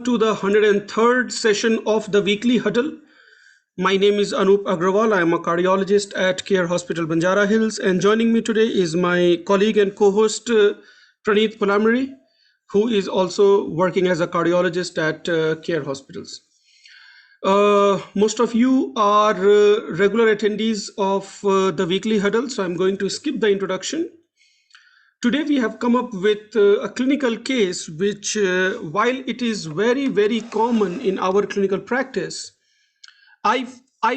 to the 103rd session of the weekly huddle. My name is Anoop Agrawal. I am a cardiologist at Care Hospital, Banjara Hills, and joining me today is my colleague and co-host Praneeth Palamari, who is also working as a cardiologist at Care Hospitals. Most of you are regular attendees of the weekly huddle, so I'm going to skip the introduction. Today we have come up with a clinical case which, while it is very, very common in our clinical practice, I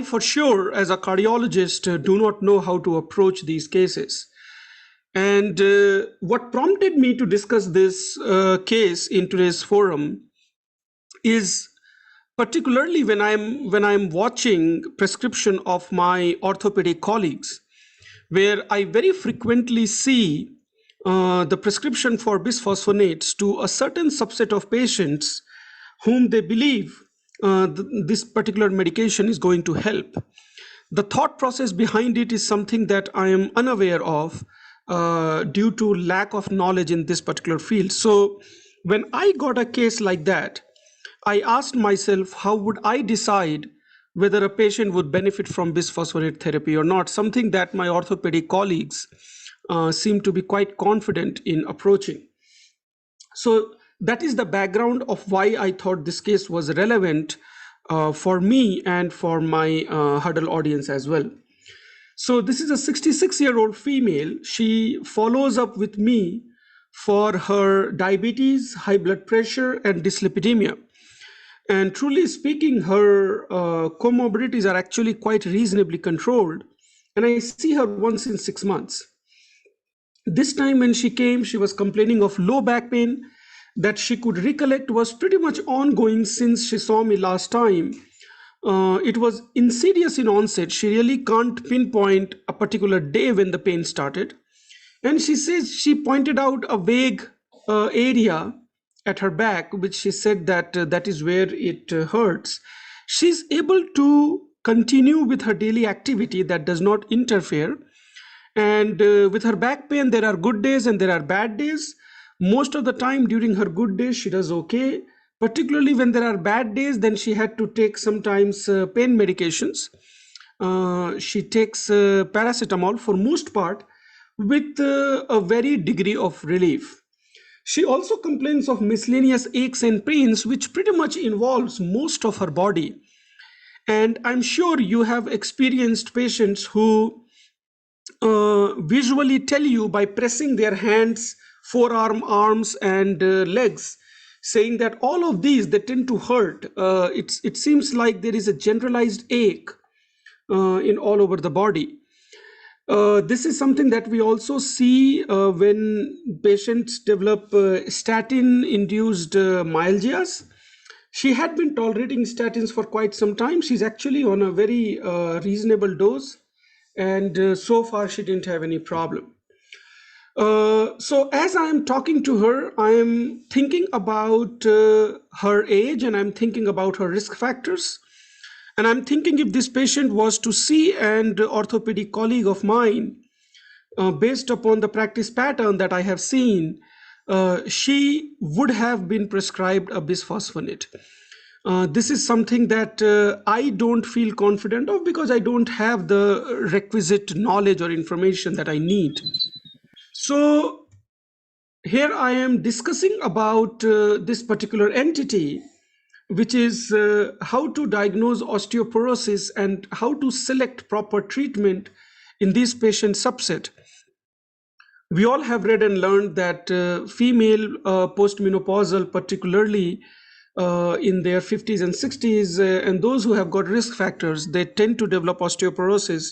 for sure, as a cardiologist, do not know how to approach these cases. And what prompted me to discuss this case in today's forum is particularly when I'm watching prescription of my orthopedic colleagues, where I very frequently see the prescription for bisphosphonates to a certain subset of patients whom they believe this particular medication is going to help. The thought process behind it is something that I am unaware of due to lack of knowledge in this particular field. So when I got a case like that, I asked myself, how would I decide whether a patient would benefit from bisphosphonate therapy or not, something that my orthopedic colleagues seem to be quite confident in approaching. So that is the background of why I thought this case was relevant for me and for my huddle audience as well. So this is a 66-year-old female. She follows up with me for her diabetes, high blood pressure, and dyslipidemia. And truly speaking, her comorbidities are actually quite reasonably controlled. And I see her once in 6 months. This time when she came, she was complaining of low back pain that she could recollect was pretty much ongoing since she saw me last time. It was insidious in onset. She really can't pinpoint a particular day when the pain started. And she says she pointed out a vague area at her back, which she said that that is where it hurts. She's able to continue with her daily activity that does not interfere. And with her back pain, there are good days and there are bad days. Most of the time during her good days, she does okay. Particularly when there are bad days, then she had to take sometimes pain medications. She takes paracetamol for most part with a very degree of relief. She also complains of miscellaneous aches and pains, which pretty much involves most of her body. And I'm sure you have experienced patients who visually tell you by pressing their hands, forearm, arms, and legs, saying that all of these, they tend to hurt. It seems like there is a generalized ache in all over the body. This is something that we also see when patients develop statin-induced myalgias. She had been tolerating statins for quite some time. She's actually on a very reasonable dose, and so far she didn't have any problem. So as I am talking to her, I am thinking about her age, and I'm thinking about her risk factors. And I'm thinking if this patient was to see an orthopedic colleague of mine, based upon the practice pattern that I have seen, she would have been prescribed a bisphosphonate. This is something that I don't feel confident of because I don't have the requisite knowledge or information that I need. So here I am discussing about this particular entity, which is how to diagnose osteoporosis and how to select proper treatment in this patient subset. We all have read and learned that female postmenopausal, particularly in their 50s and 60s, and those who have got risk factors, they tend to develop osteoporosis,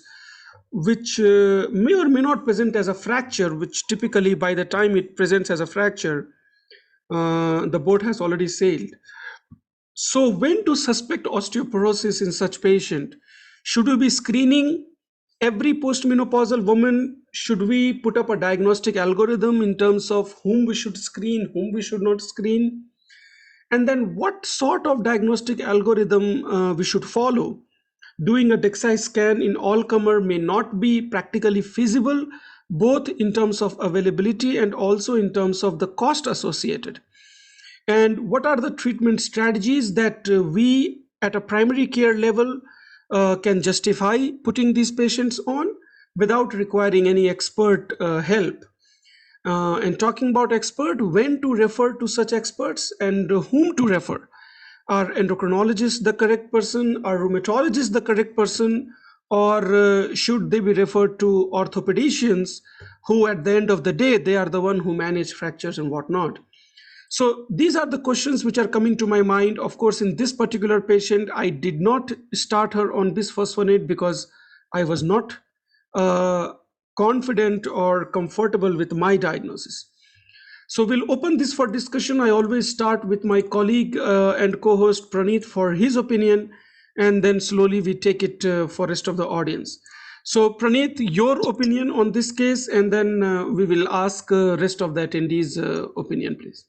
which may or may not present as a fracture, which typically by the time it presents as a fracture, the boat has already sailed. So when to suspect osteoporosis in such patient? Should we be screening every postmenopausal woman? Should we put up a diagnostic algorithm in terms of whom we should screen, whom we should not screen? And then what sort of diagnostic algorithm we should follow? Doing a DEXA scan in all comer may not be practically feasible, both in terms of availability and also in terms of the cost associated. and what are the treatment strategies that we at a primary care level can justify putting these patients on without requiring any expert help. And talking about expert, when to refer to such experts and whom to refer. Are endocrinologists the correct person? Are rheumatologists the correct person? Or should they be referred to orthopedicians who at the end of the day, they are the one who manage fractures and whatnot? So these are the questions which are coming to my mind. Of course, in this particular patient, I did not start her on bisphosphonate because I was not uh, confident or comfortable with my diagnosis. So we'll open this for discussion. I always start with my colleague and co-host Praneeth for his opinion, and then slowly we take it for rest of the audience. So Praneeth, your opinion on this case, and then we will ask rest of the attendees' opinion, please.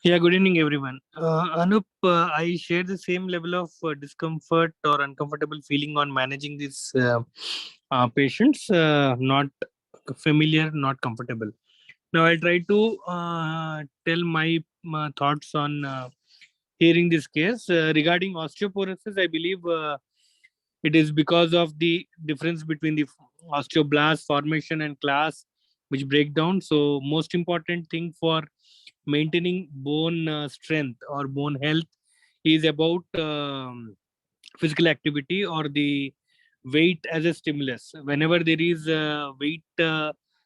Yeah, good evening, everyone. Anoop, I share the same level of discomfort or uncomfortable feeling on managing these patients, not familiar, not comfortable. Now, I'll try to tell my thoughts on hearing this case. Regarding osteoporosis, I believe it is because of the difference between the osteoblast formation and class, which break down. So, most important thing for maintaining bone strength or bone health is about physical activity or the weight as a stimulus. Whenever there is weight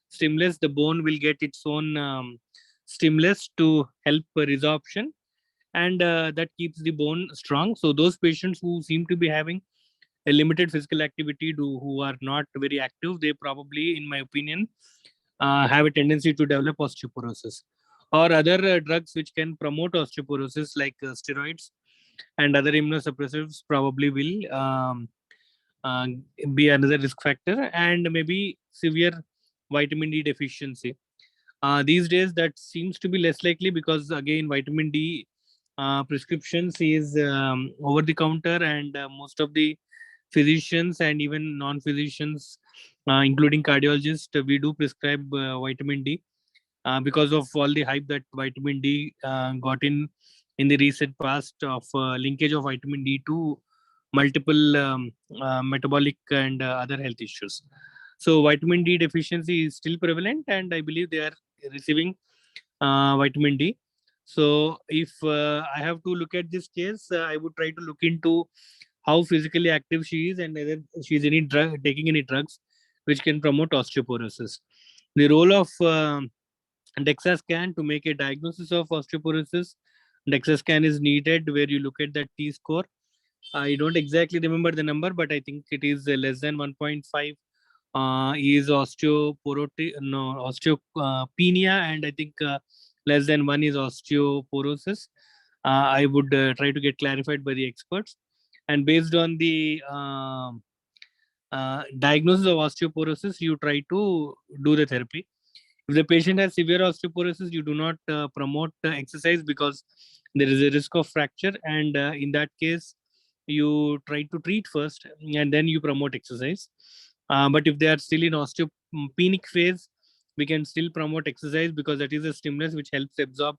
stimulus, the bone will get its own stimulus to help resorption, and that keeps the bone strong. So those patients who seem to be having a limited physical activity, who are not very active, they probably, in my opinion, have a tendency to develop osteoporosis, or other drugs which can promote osteoporosis like steroids and other immunosuppressives probably will uh, be another risk factor, and maybe severe vitamin D deficiency. These days that seems to be less likely because again vitamin D prescriptions is over the counter, and most of the physicians and even non-physicians, including cardiologists, we do prescribe vitamin D because of all the hype that vitamin D got in the recent past of linkage of vitamin D to multiple metabolic and other health issues. So vitamin D deficiency is still prevalent, and I believe they are receiving vitamin D. So if I have to look at this case, I would try to look into how physically active she is and whether she is taking any drugs which can promote osteoporosis. The role of DEXA scan to make a diagnosis of osteoporosis. DEXA scan is needed where you look at the T score. I don't exactly remember the number, but I think it is less than 1.5 is osteopenia, and I think less than 1 is osteoporosis. I would try to get clarified by the experts. And based on the diagnosis of osteoporosis, you try to do the therapy. If the patient has severe osteoporosis, you do not promote exercise because there is a risk of fracture, and in that case, you try to treat first and then you promote exercise. But if they are still in osteopenic phase, we can still promote exercise because that is a stimulus which helps absorb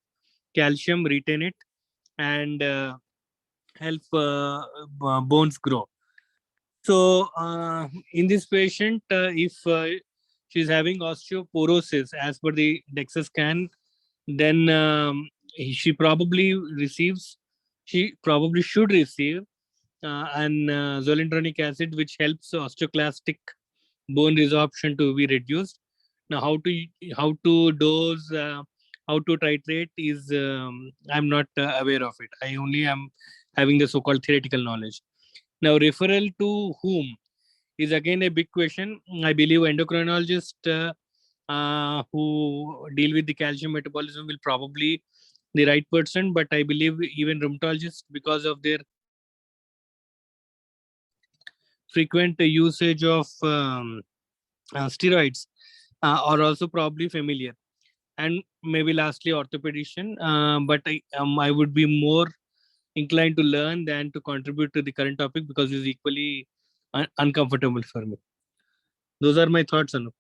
calcium, retain it, and help bones grow. So, in this patient, if she's having osteoporosis as per the DEXA scan, then she probably receives, she probably should receive an zoledronic acid, which helps osteoclastic bone resorption to be reduced. Now, how to dose, how to titrate is I'm not aware of it. I only am having the so-called theoretical knowledge. Now, referral to whom is again a big question. I believe endocrinologists who deal with the calcium metabolism will probably the right person, but I believe even rheumatologists, because of their frequent usage of steroids, are also probably familiar. And maybe lastly, orthopedician. But I would be more inclined to learn than to contribute to the current topic because it's equally uncomfortable for me. Those are my thoughts, Anu.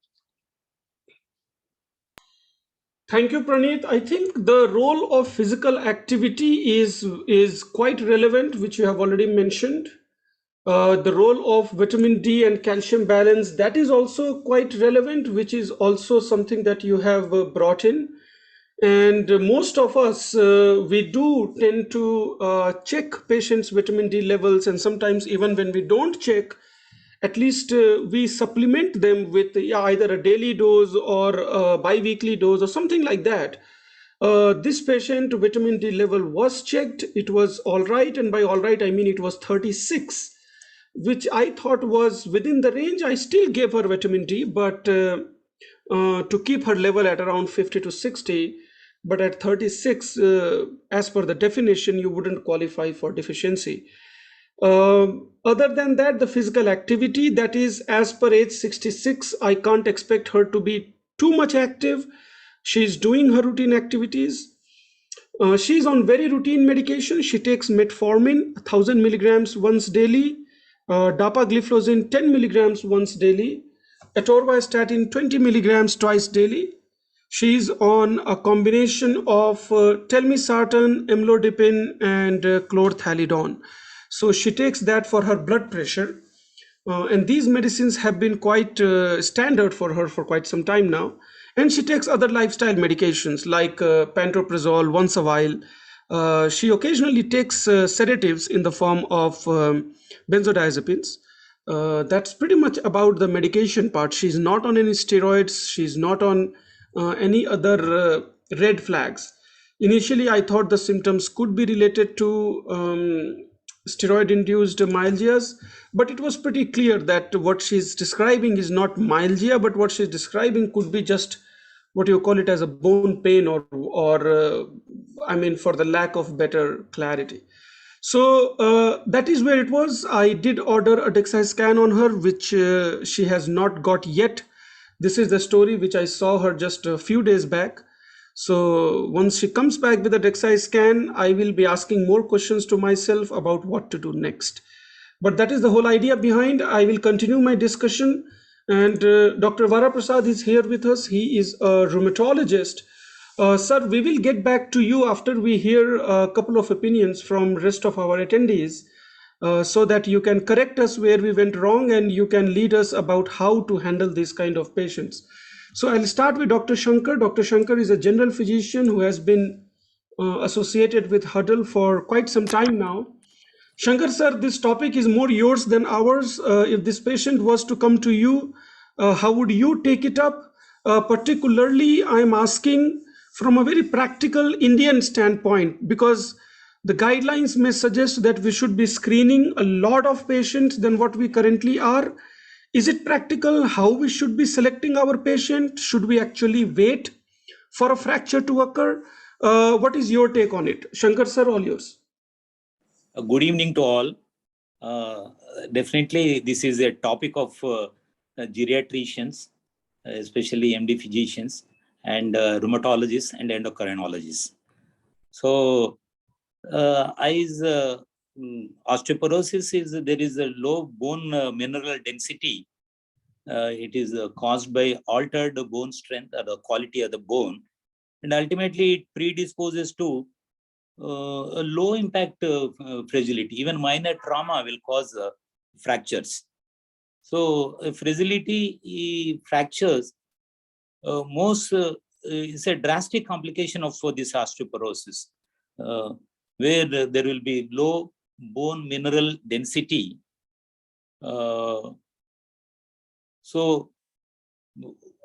Thank you, Praneeth. I think the role of physical activity is quite relevant, which you have already mentioned. The role of vitamin D and calcium balance, that is also quite relevant, which is also something that you have brought in. And most of us, we do tend to check patients' vitamin D levels, and sometimes even when we don't check, at least we supplement them with, yeah, either a daily dose or a bi-weekly dose or something like that. This patient vitamin D level was checked. It was all right, and by all right I mean it was 36, which I thought was within the range. I still gave her vitamin D, but to keep her level at around 50 to 60. But at 36, as per the definition, you wouldn't qualify for deficiency. Other than that, the physical activity, that is, as per age 66, I can't expect her to be too much active. She's doing her routine activities. She's on very routine medication. She takes metformin 1000 milligrams once daily, dapagliflozin 10 milligrams once daily, atorvastatin 20 milligrams twice daily. She's on a combination of telmisartan, amlodipine, and chlorthalidone. So she takes that for her blood pressure. And these medicines have been quite standard for her for quite some time now. And she takes other lifestyle medications like pantoprazole once a while. She occasionally takes sedatives in the form of benzodiazepines. That's pretty much about the medication part. She's not on any steroids. She's not on any other red flags. Initially, I thought the symptoms could be related to steroid-induced myalgias, but it was pretty clear that what she's describing is not myalgia, but what she's describing could be just what you call it as a bone pain, or I mean, for the lack of better clarity. So that is where it was. I did order a DEXA scan on her, which she has not got yet. This is the story which I saw her just a few days back. So once she comes back with a DEXA scan, I will be asking more questions to myself about what to do next. But that is the whole idea behind. I will continue my discussion. And Dr. Vara Prasad is here with us. He is a rheumatologist. Sir, we will get back to you after we hear a couple of opinions from rest of our attendees, so that you can correct us where we went wrong and you can lead us about how to handle these kind of patients. So I'll start with Dr. Shankar. Dr. Shankar is a general physician who has been associated with Huddle for quite some time now. Shankar sir, this topic is more yours than ours. If this patient was to come to you, how would you take it up? Particularly, I am asking from a very practical Indian standpoint, because the guidelines may suggest that we should be screening a lot of patients than what we currently are. Is it practical how we should be selecting our patient? Should we actually wait for a fracture to occur? What is your take on it? Shankar sir, all yours. Good evening to all. Definitely, this is a topic of geriatricians, especially MD physicians, and rheumatologists and endocrinologists. So, osteoporosis is, there is a low bone mineral density. It is caused by altered bone strength or the quality of the bone, and ultimately it predisposes to a low impact fragility. Even minor trauma will cause fractures. So fragility fractures most is a drastic complication of this osteoporosis, where there will be low bone mineral density. So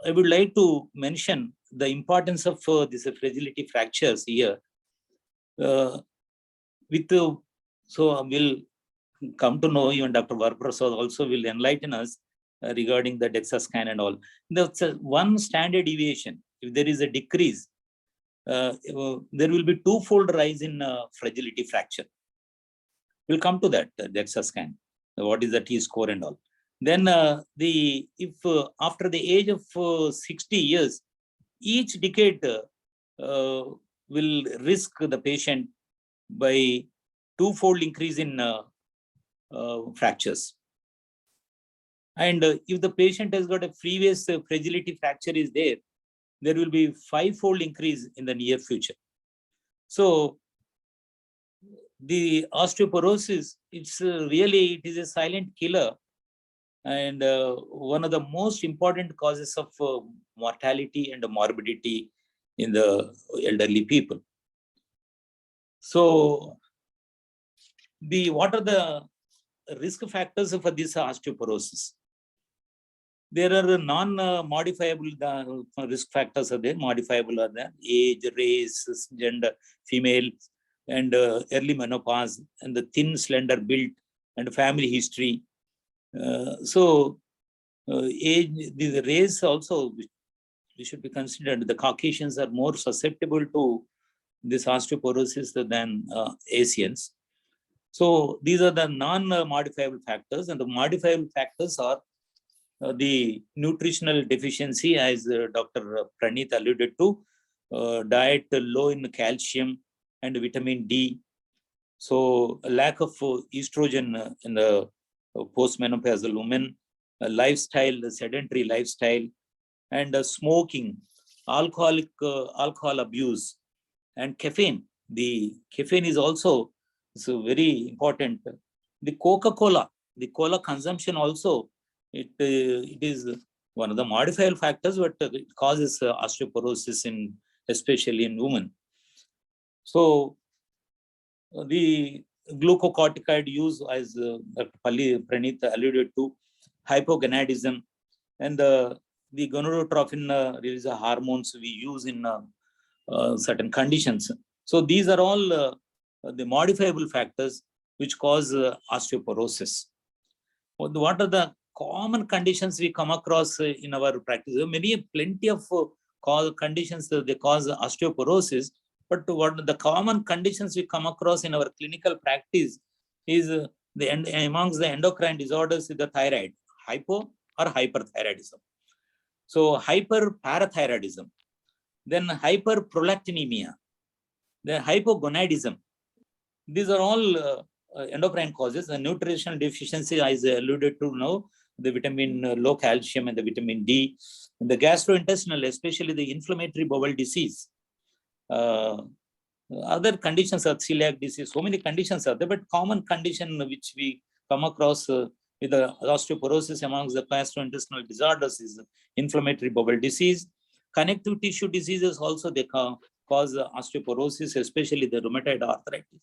I would like to mention the importance of these fragility fractures here. So we'll come to know, even Dr. Varprasad also will enlighten us regarding the DEXA scan and all. That's one standard deviation. If there is a decrease, there will be twofold rise in fragility fracture. We'll come to that DEXA scan. What is the T-score and all. Then after the age of 60 years, each decade will risk the patient by twofold increase in fractures. And if the patient has got a previous fragility fracture is there, there will be 5-fold increase in the near future. So the osteoporosis, it's really, it is a silent killer and one of the most important causes of mortality and morbidity in the elderly people. So what are the risk factors for this osteoporosis? There are non-modifiable risk factors are there. Modifiable are there: age, race, gender, female, and early menopause, and the thin, slender build, and family history. Age, the race also we should be considered. The Caucasians are more susceptible to this osteoporosis than Asians. So these are the non-modifiable factors, and the modifiable factors are the nutritional deficiency, as Dr. Praneeth alluded to, diet low in calcium and vitamin D. So a lack of estrogen in the postmenopausal women, lifestyle, sedentary lifestyle, and smoking, alcohol abuse, and caffeine. The caffeine is also very important. The cola consumption also, it is one of the modifiable factors, but it causes osteoporosis especially in women. So the glucocorticoid use, as Dr. Praneeth alluded to, hypogonadism, and the gonadotropin release hormones we use in certain conditions. So these are all the modifiable factors which cause osteoporosis. What are the common conditions we come across in our practice? Plenty of conditions they cause osteoporosis, but what the common conditions we come across in our clinical practice is amongst the endocrine disorders is the thyroid, hypo or hyperthyroidism. So hyperparathyroidism, then hyperprolactinemia, then hypogonadism. These are all endocrine causes. The nutritional deficiency, as I alluded to now, the vitamin low calcium and the vitamin D, and the gastrointestinal, especially the inflammatory bowel disease. Other conditions are celiac disease. So many conditions are there, but common condition which we come across with the osteoporosis amongst the gastrointestinal disorders is inflammatory bowel disease. Connective tissue diseases also, they cause osteoporosis, especially the rheumatoid arthritis.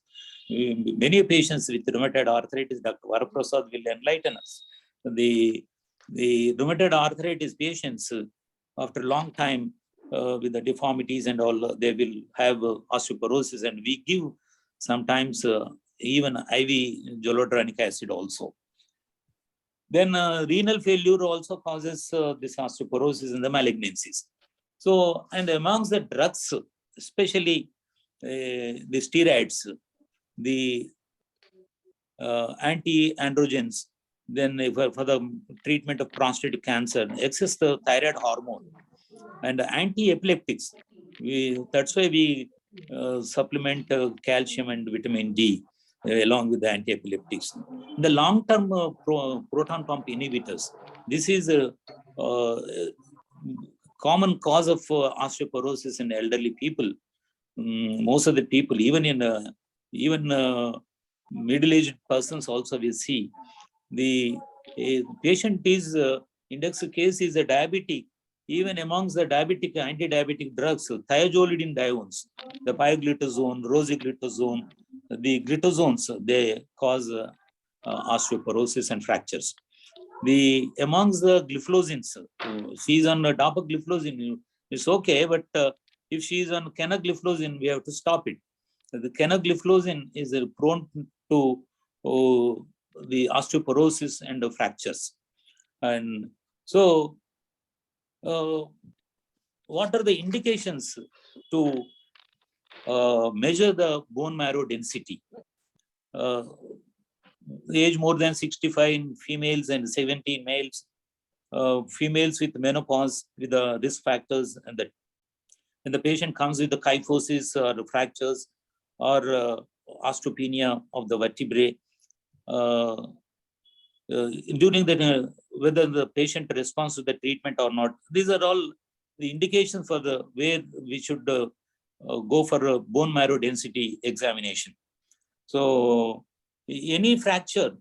Many patients with rheumatoid arthritis, Dr. Varaprasad will enlighten us. The rheumatoid arthritis patients, after a long time with the deformities and all, they will have osteoporosis, and we give sometimes even IV zoledronic acid also. Then renal failure also causes this osteoporosis and the malignancies. So, and amongst the drugs, especially the steroids, the anti-androgens, then for the treatment of prostate cancer, excess thyroid hormone, and anti-epileptics. That's why we supplement calcium and vitamin D along with the anti-epileptics. The long-term proton pump inhibitors. This is a common cause of osteoporosis in elderly people. Most of the people, even middle-aged persons also we see. The patient is index case is a diabetic. Even amongst the diabetic anti-diabetic drugs, thiazolidine-diones, the pioglitazone, rosiglitazone, the glitazones, they cause osteoporosis and fractures. Amongst the gliflozins, she's on dapagliflozin, it's okay, but if she's on canagliflozin, we have to stop it. The canagliflozin is prone to the osteoporosis and the fractures. And so, what are the indications to measure the bone marrow density? Age more than 65 in females and 70 in males. Females with menopause with the risk factors, and that when the patient comes with the kyphosis or fractures or osteopenia of the vertebrae, during the whether the patient responds to the treatment or not. These are all the indications for the where we should go for a bone marrow density examination. So any fracture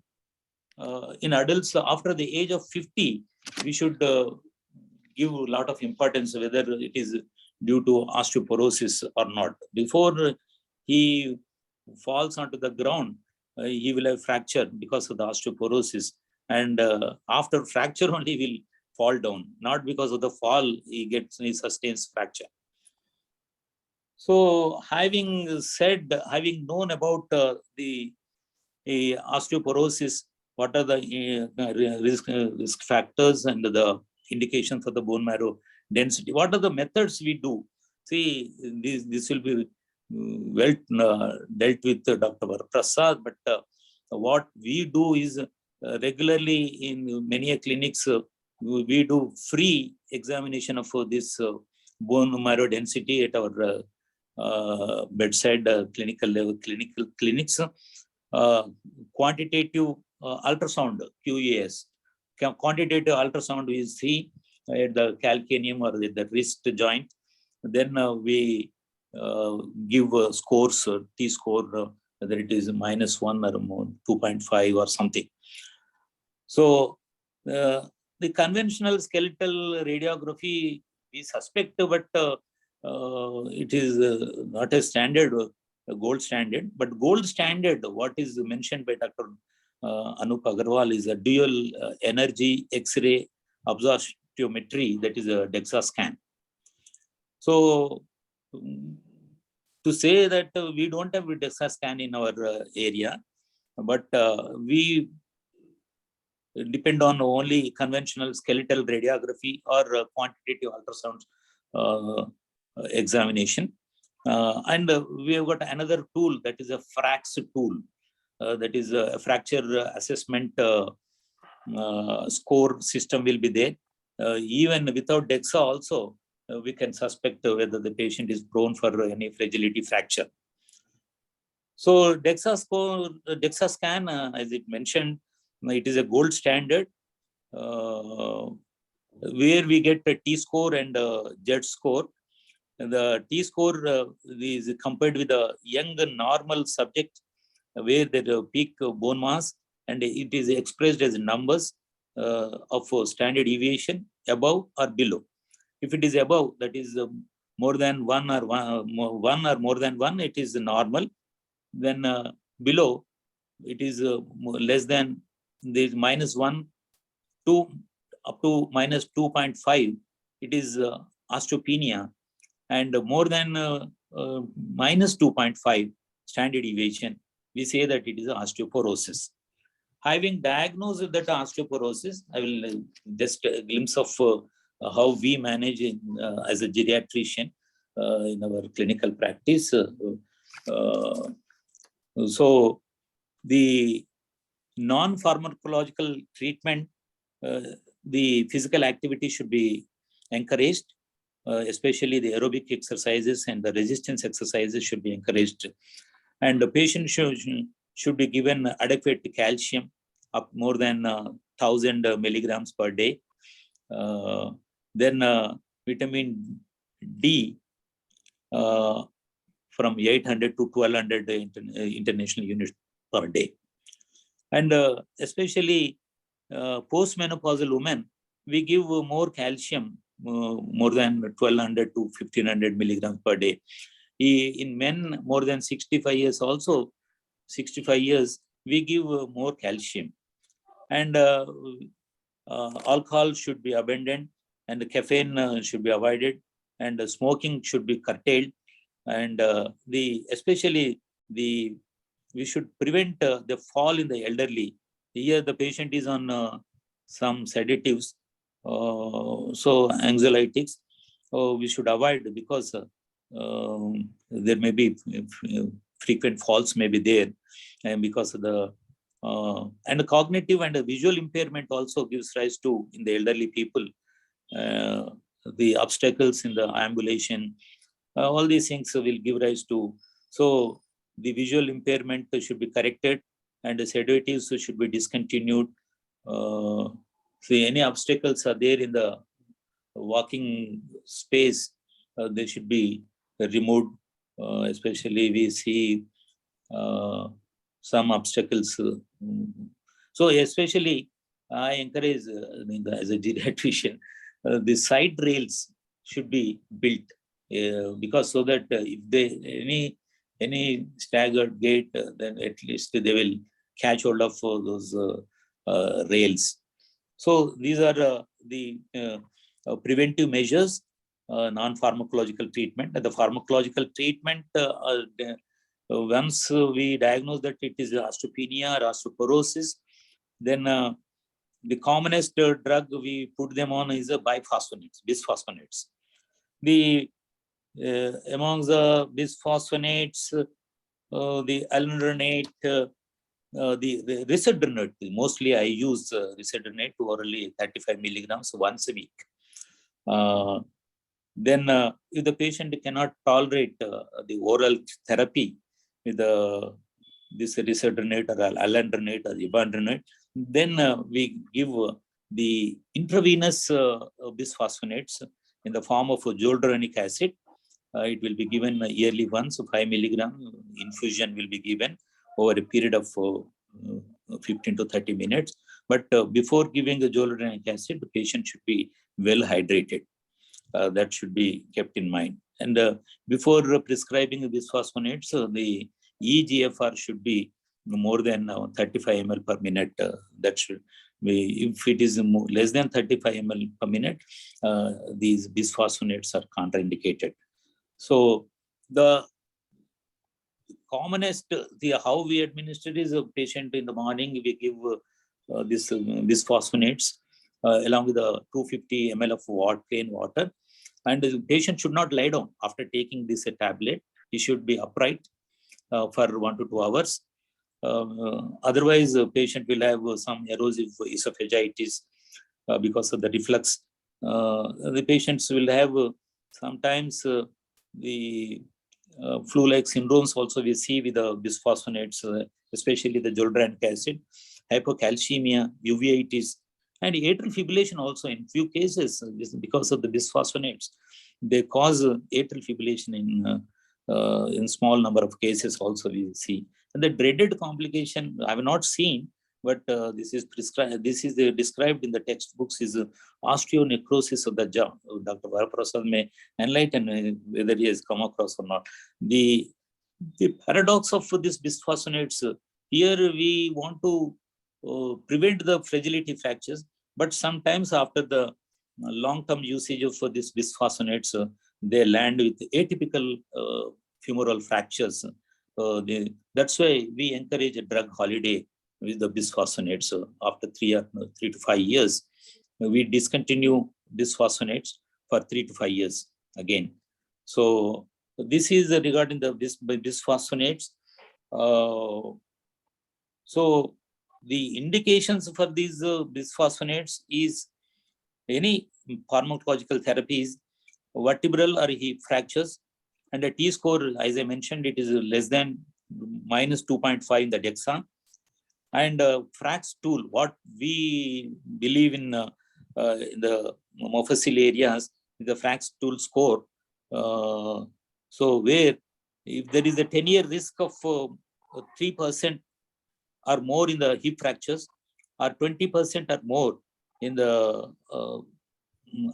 in adults after the age of 50, we should give a lot of importance whether it is due to osteoporosis or not. Before he falls onto the ground, he will have fracture because of the osteoporosis, and after fracture only will fall down, not because of the fall he sustains fracture. So having known about the osteoporosis, what are the risk factors and the indication for the bone marrow density? What are the methods we do? See, this will be well dealt with Dr. Prasad, but what we do is regularly in many clinics, we do free examination of this bone marrow density at our bedside clinical clinics. Quantitative ultrasound, QES. Quantitative ultrasound we see at the calcaneum or the wrist joint. Then we give scores, T-score, whether it is -1 or more, 2.5 or something. So the conventional skeletal radiography we suspect, but it is not a standard, gold standard. But gold standard, what is mentioned by Dr. Anoop Agrawal, is a dual energy X-ray absorptiometry, that is a DEXA scan. So to say that we don't have a DEXA scan in our area, but we depend on only conventional skeletal radiography or quantitative ultrasound examination. And we have got another tool, that is a FRAX tool, that is a fracture assessment score system will be there. Even without DEXA also, we can suspect whether the patient is prone for any fragility fracture. So DEXA scan, as it mentioned, it is a gold standard where we get a T-score and a Z score. The T-score is compared with a young normal subject where the peak bone mass, and it is expressed as numbers of standard deviation above or below. If it is above, that is more than one or more than one, it is normal. Then below, it is less than, there is -1, 2, up to -2.5, it is osteopenia, and more than -2.5 standard deviation, we say that it is osteoporosis. Having diagnosed that osteoporosis, I will just a glimpse of how we manage as a geriatrician in our clinical practice. So the non-pharmacological treatment, the physical activity should be encouraged, especially the aerobic exercises and the resistance exercises should be encouraged. And the patient should be given adequate calcium, up more than 1,000 milligrams per day. Then vitamin D from 800 to 1,200 international units per day. And especially postmenopausal women, we give more calcium, more than 1,200 to 1,500 milligrams per day. In men more than 65 years also, 65 years, we give more calcium. And alcohol should be abandoned, and caffeine should be avoided, and smoking should be curtailed. And especially we should prevent the fall in the elderly. Here the patient is on some sedatives, so anxiolytics. We should avoid, because there may be frequent falls may be there, and because of the and the cognitive and the visual impairment also gives rise to, in the elderly people, the obstacles in the ambulation. All these things will give rise to. So the visual impairment should be corrected, and the sedatives should be discontinued. So any obstacles are there in the walking space, they should be removed. Especially we see some obstacles. So especially I encourage as a geriatrician, the side rails should be built because so that if they any staggered gait, then at least they will catch hold of those rails. So these are the preventive measures, non-pharmacological treatment. And the pharmacological treatment, once we diagnose that it is osteopenia or osteoporosis, then the commonest drug we put them on is bisphosphonates. The among the bisphosphonates, the alendronate, the risedronate, mostly I use risedronate orally 35 milligrams once a week. Then if the patient cannot tolerate the oral therapy with this risedronate or alendronate or ibandronate, then we give the intravenous bisphosphonates in the form of zoledronic acid. It will be given yearly once, 5 milligram infusion will be given over a period of 15 to 30 minutes. But before giving the zoledronic acid, the patient should be well hydrated. That should be kept in mind. And before prescribing bisphosphonates, the eGFR should be more than 35 ml per minute. That should be, if it is less than 35 ml per minute, these bisphosphonates are contraindicated. So the commonest, how we administer is a patient in the morning, we give this bisphosphonates along with the 250 ml of plain water. And the patient should not lie down after taking this tablet. He should be upright for 1 to 2 hours. Otherwise, the patient will have some erosive esophagitis because of the reflux. The patients will have sometimes the flu-like syndromes also we see with the bisphosphonates, especially the zoledronic acid, hypocalcemia, uveitis, and atrial fibrillation also in few cases because of the bisphosphonates. They cause atrial fibrillation in small number of cases also we see. And the dreaded complication I have not seen, but this is prescribed. This is described in the textbooks is osteonecrosis of the jaw. Dr. Varaprasad may enlighten whether he has come across or not. The paradox of this bisphosphonates, here we want to prevent the fragility fractures, but sometimes after the long-term usage of this bisphosphonates, they land with atypical femoral fractures. That's why we encourage a drug holiday with the bisphosphonates. After 3 to 5 years, we discontinue bisphosphonates for 3 to 5 years again. So this is regarding the bisphosphonates. So the indications for these bisphosphonates is any pharmacological therapies, vertebral or hip fractures, and a T-score, as I mentioned, it is less than minus 2.5 in the DEXA. And FRAX tool, what we believe in the mofussil areas, the FRAX tool score. So where if there is a 10-year risk of 3% or more in the hip fractures, or 20% or more in the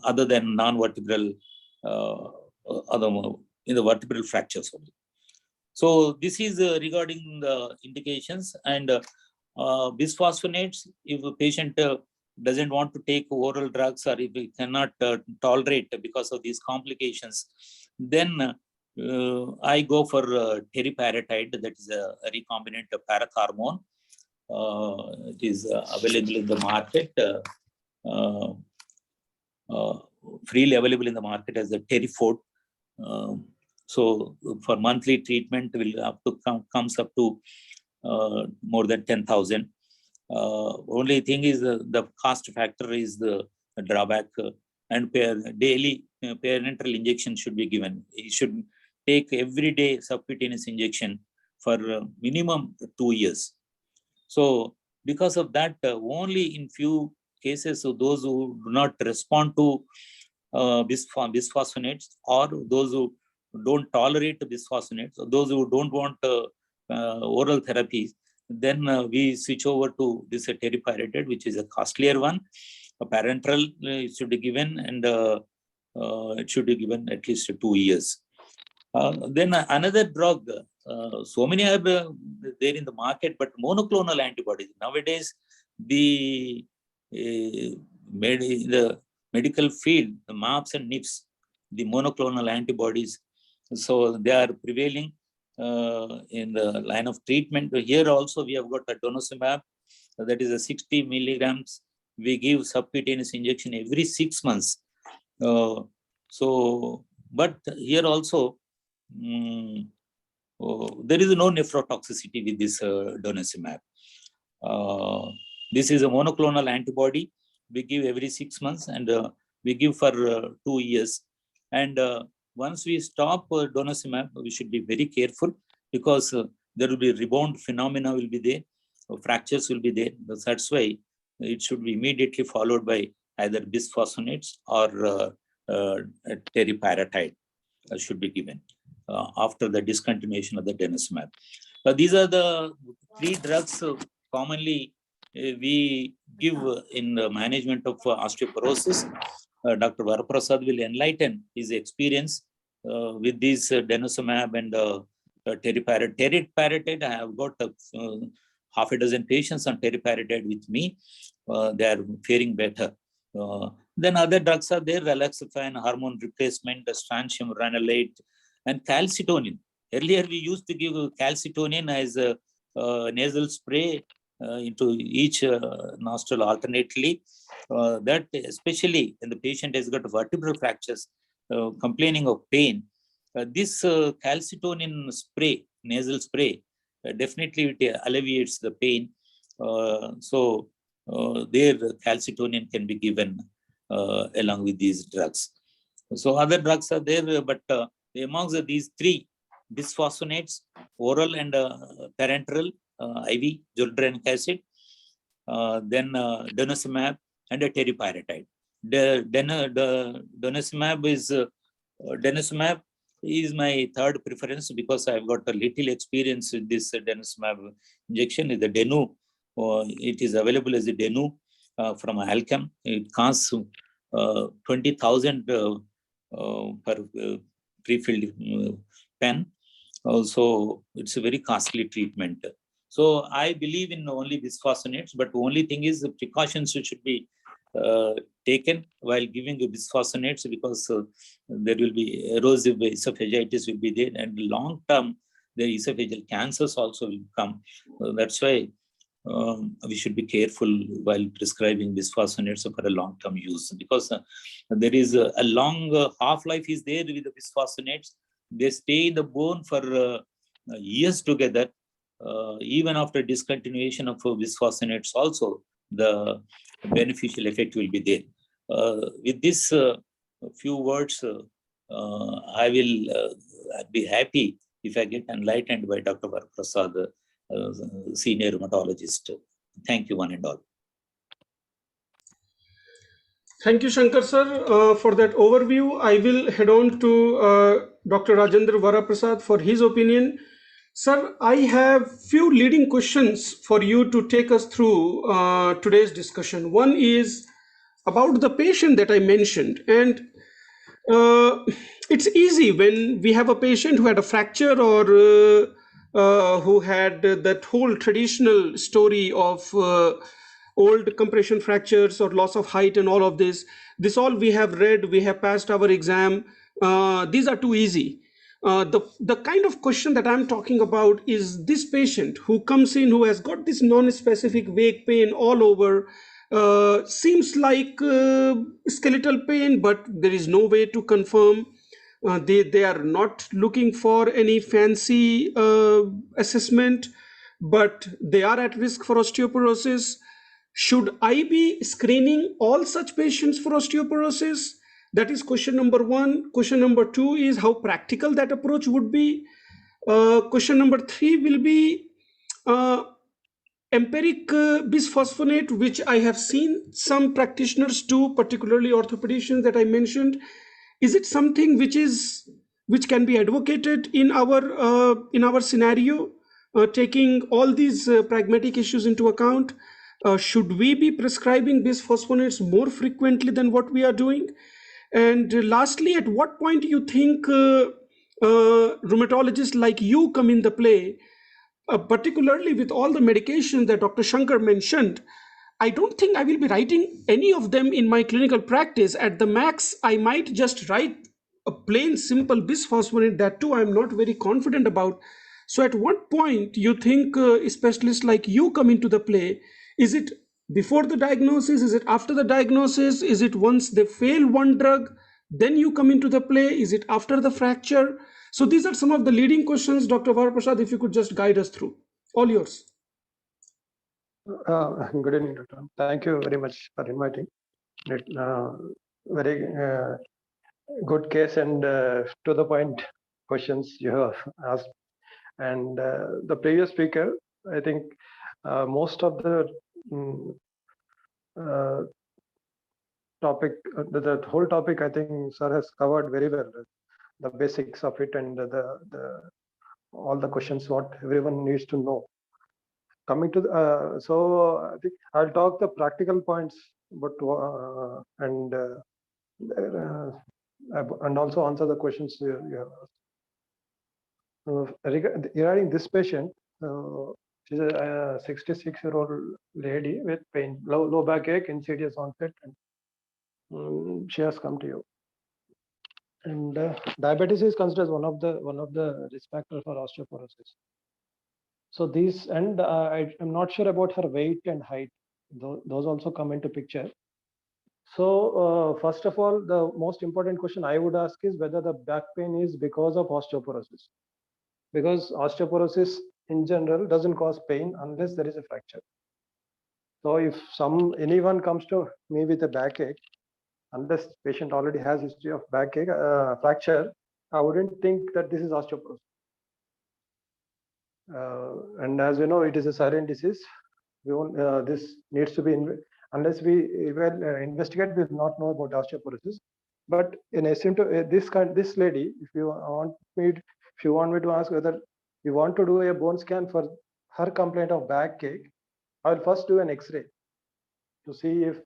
other than non-vertebral, in the vertebral fractures only. So this is regarding the indications. And bisphosphonates, if a patient doesn't want to take oral drugs or if he cannot tolerate because of these complications, then I go for teriparatide, that is a recombinant parathormone. It is available in the market, freely available in the market as a Terifort. So for monthly treatment will up to comes up to more than 10,000. Only thing is the cost factor is the drawback, and daily parenteral injection should be given. He should take every day subcutaneous injection for minimum 2 years. So because of that, only in few cases, so those who do not respond to bisphosphonates, or those who don't tolerate bisphosphonates, or those who don't want oral therapies, then we switch over to this teriparatide, which is a costlier one. A parenteral should be given, and it should be given at least 2 years. Then another drug, so many are there in the market, but monoclonal antibodies. Nowadays, the medical field, the MAPS and NIPS, the monoclonal antibodies, so they are prevailing in the line of treatment. Here also we have got a denosumab, that is a 60 milligrams. We give subcutaneous injection every 6 months. But here also, there is no nephrotoxicity with this denosumab. This is a monoclonal antibody. We give every 6 months, and we give for 2 years. And once we stop denosumab, we should be very careful, because there will be rebound phenomena will be there, fractures will be there. That's why it should be immediately followed by either bisphosphonates or teriparatide should be given after the discontinuation of the denosumab. These are the 3 drugs commonly we give in the management of osteoporosis. Dr. Varaprasad will enlighten his experience with these denosumab and teriparatide. I have got half a dozen patients on teriparatide with me. They are faring better. Then other drugs are there: relaxifene, hormone replacement, strontium ranelate, and calcitonin. Earlier, we used to give calcitonin as a nasal spray into each nostril alternately. That especially when the patient has got vertebral fractures, complaining of pain, this calcitonin spray, nasal spray, definitely it alleviates the pain. There calcitonin can be given along with these drugs. So other drugs are there, but amongst these 3, bisphosphonates, oral and parenteral, IV, zoledronic acid, then denosumab and teriparatide. Denosumab is my third preference, because I've got a little experience with this denosumab injection. Is the Denu. It is available as a Denu from Alchem. It costs 20,000 per pre-filled pen. Also, it's a very costly treatment. So I believe in only bisphosphonates, but the only thing is the precautions should be taken while giving the bisphosphonates, because there will be erosive esophagitis will be there, and long term the esophageal cancers also will come. That's why we should be careful while prescribing bisphosphonates for a long-term use, because there is a long half-life is there with the bisphosphonates. They stay in the bone for years together. Even after discontinuation of bisphosphonates also, the beneficial effect will be there. With this few words, I will be happy if I get enlightened by Dr. Varaprasad, senior rheumatologist. Thank you, one and all. Thank you, Shankar sir, for that overview. I will head on to Dr. Rajendra Varaprasad for his opinion. Sir, I have few leading questions for you to take us through today's discussion. One is about the patient that I mentioned, and it's easy when we have a patient who had a fracture, or who had that whole traditional story of old compression fractures or loss of height and all of this. This all we have read, we have passed our exam. These are too easy. The kind of question that I'm talking about is this patient who comes in, who has got this non-specific vague pain all over, seems like skeletal pain, but there is no way to confirm. They are not looking for any fancy assessment, but they are at risk for osteoporosis. Should I be screening all such patients for osteoporosis? That is question number 1. Question number 2 is how practical that approach would be. Question number 3 will be, empiric bisphosphonate, which I have seen some practitioners do, particularly orthopedicians that I mentioned, is it something which can be advocated in our scenario, taking all these pragmatic issues into account? Should we be prescribing bisphosphonates more frequently than what we are doing? And lastly, at what point do you think rheumatologists like you come in the play, particularly with all the medications that Dr. Shankar mentioned? I don't think I will be writing any of them in my clinical practice. At the max, I might just write a plain simple bisphosphonate. That too, I'm not very confident about. So, at what point you think specialists like you come into the play? Is it before the diagnosis? Is it after the diagnosis? Is it once they fail one drug, then you come into the play? Is it after the fracture? So, these are some of the leading questions, Dr. Varaprasad, if you could just guide us through. All yours. Good evening, Doctor. Thank you very much for inviting. Very good case and to the point questions you have asked. And the previous speaker, I think most of the topic, the whole topic, I think Sir has covered very well. The basics of it and all the questions what everyone needs to know. Coming to so I think I'll talk the practical points, but and also answer the questions you have asked. Regarding this patient, she's a 66-year-old lady with pain, low backache, insidious onset, and she has come to you. And diabetes is considered one of the risk factors for osteoporosis. So these, and I'm not sure about her weight and height. Those also come into picture. So first of all, the most important question I would ask is whether the back pain is because of osteoporosis. Because osteoporosis in general doesn't cause pain unless there is a fracture. So if anyone comes to me with a backache, unless patient already has history of backache fracture, I wouldn't think that this is osteoporosis. And as you know, it is a silent disease. This needs to be unless we investigate, we will not know about osteoporosis. But in this lady, if you want me to ask whether you want to do a bone scan for her complaint of backache, I will first do an X-ray to see if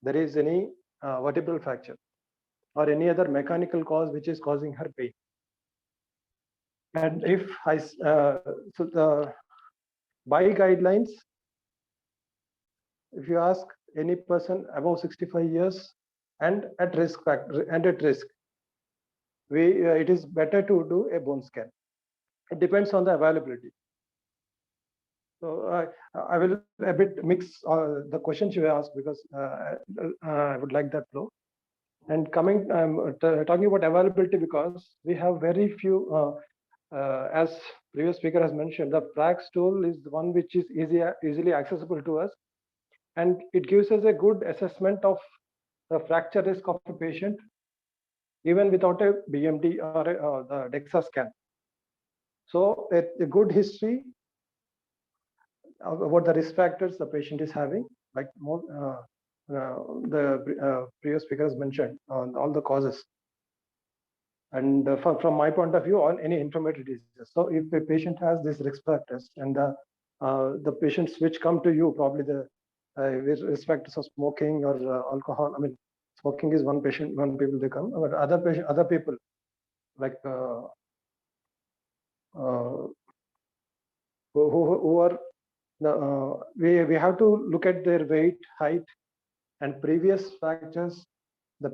there is any vertebral fracture or any other mechanical cause which is causing her pain. And if by guidelines, if you ask any person above 65 years and at risk, it is better to do a bone scan. It depends on the availability. So I will a bit mix the questions you asked because I would like that flow. And I'm talking about availability because we have very few, as previous speaker has mentioned, the Prax tool is the one which is easily accessible to us. And it gives us a good assessment of the fracture risk of a patient, even without a BMD or the DEXA scan. So a good history about the risk factors the patient is having, like the previous speakers mentioned, on all the causes. And from my point of view, on any inflammatory diseases. So if a patient has these risk factors and the patients which come to you, probably the with respect to smoking or alcohol, I mean, smoking is one people they come, but other people like who are we have to look at their weight, height, and previous fractures, the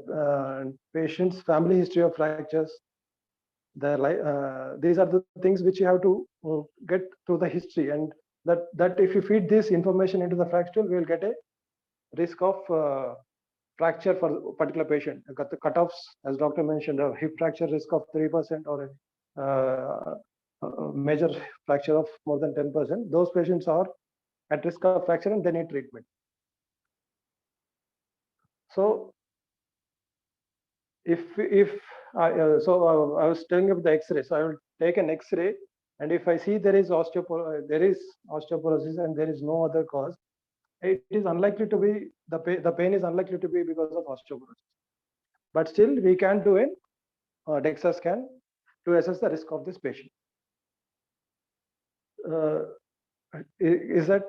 patient's family history of fractures. These are the things which you have to get through the history, and that if you feed this information into the fracture, we will get a risk of fracture for a particular patient. Got the cutoffs, as doctor mentioned, a hip fracture risk of 3% or a major fracture of more than 10%. Those patients are at risk of fracture and they need treatment. So I was telling about the X-ray. So I will take an X-ray And if I see there is osteoporosis and there is no other cause, it is unlikely to be the pain is unlikely to be because of osteoporosis. But still, we can do a DEXA scan to assess the risk of this patient. Is that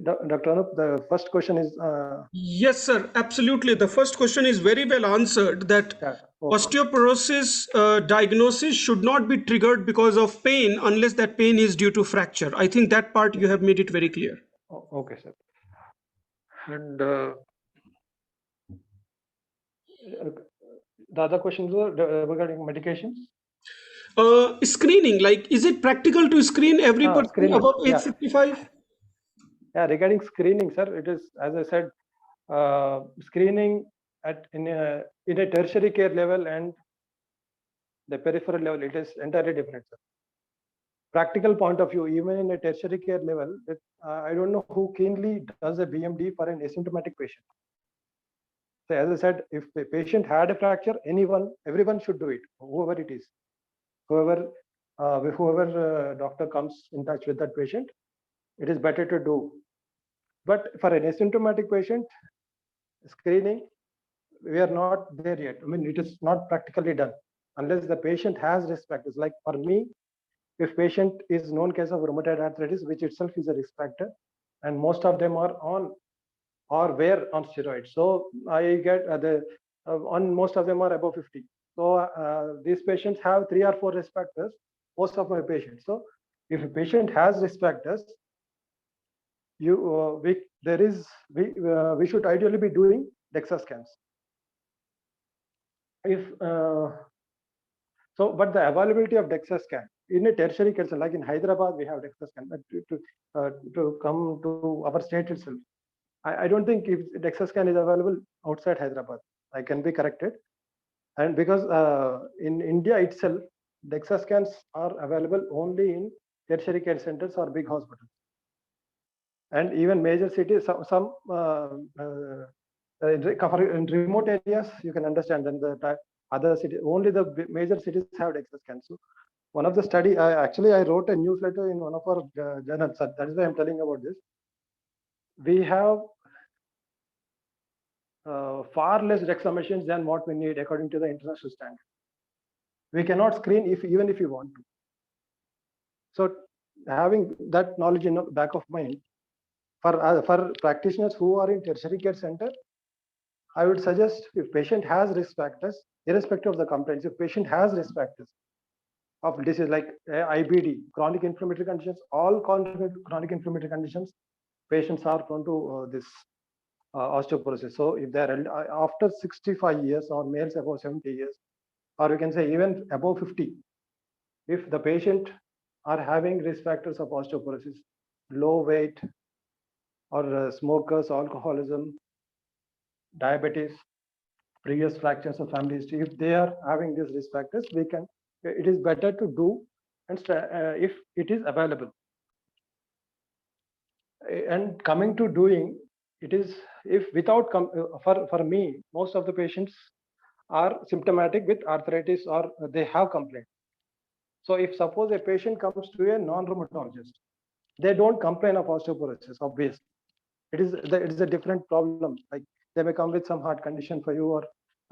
Dr. Anup? The first question is. Yes, sir. Absolutely. The first question is very well answered. That Okay. osteoporosis diagnosis should not be triggered because of pain unless that pain is due to fracture. I think that part you have made it very clear. Okay, sir. And the other questions were regarding medications. Screening, like, is it practical to screen every person Screening, above age yeah. 65? Yeah, regarding screening, sir, it is, as I said, screening in a tertiary care level and the peripheral level, it is entirely different, sir. Practical point of view, even in a tertiary care level, I don't know who keenly does a BMD for an asymptomatic patient. So as I said, if the patient had a fracture, everyone should do it, whoever it is, whoever doctor comes in touch with that patient, it is better to do. But for an asymptomatic patient, screening, we are not there yet. I mean, it is not practically done unless the patient has risk factors. Like for me, if patient is known case of rheumatoid arthritis, which itself is a risk factor, and most of them are on or were on steroids. So I get on most of them are above 50. So these patients have 3 or 4 risk factors, most of my patients. So if a patient has risk factors, we should ideally be doing DEXA scans. But the availability of DEXA scan in a tertiary care, like in Hyderabad, we have DEXA scan. But to come to our state itself, I don't think if DEXA scan is available outside Hyderabad. I can be corrected. And because in India itself, DEXA scans are available only in tertiary care centers or big hospitals. And even major cities, in remote areas, you can understand, then the other cities, only the major cities have DEXA scans. So one of the study, I wrote a newsletter in one of our journals. That is why I'm telling about this. We have far less DEXA machines than what we need according to the international standard. We cannot screen even if you want to. So having that knowledge in the back of mind, for practitioners who are in tertiary care center, I would suggest if patient has risk factors, irrespective of the complaints, if patient has risk factors of disease like IBD, chronic inflammatory conditions, all chronic inflammatory conditions, patients are prone to this osteoporosis. So if they are after 65 years or males above 70 years, or we can say even above 50, if the patient are having risk factors of osteoporosis, low weight, or smokers, alcoholism, diabetes, previous fractures of family history, if they are having these risk factors, it is better to do, and if it is available. And coming to doing, it is, if without, for me, most of the patients are symptomatic with arthritis or they have complaint. So if suppose a patient comes to a non-rheumatologist, they don't complain of osteoporosis, obviously. It is a different problem. Like they may come with some heart condition for you or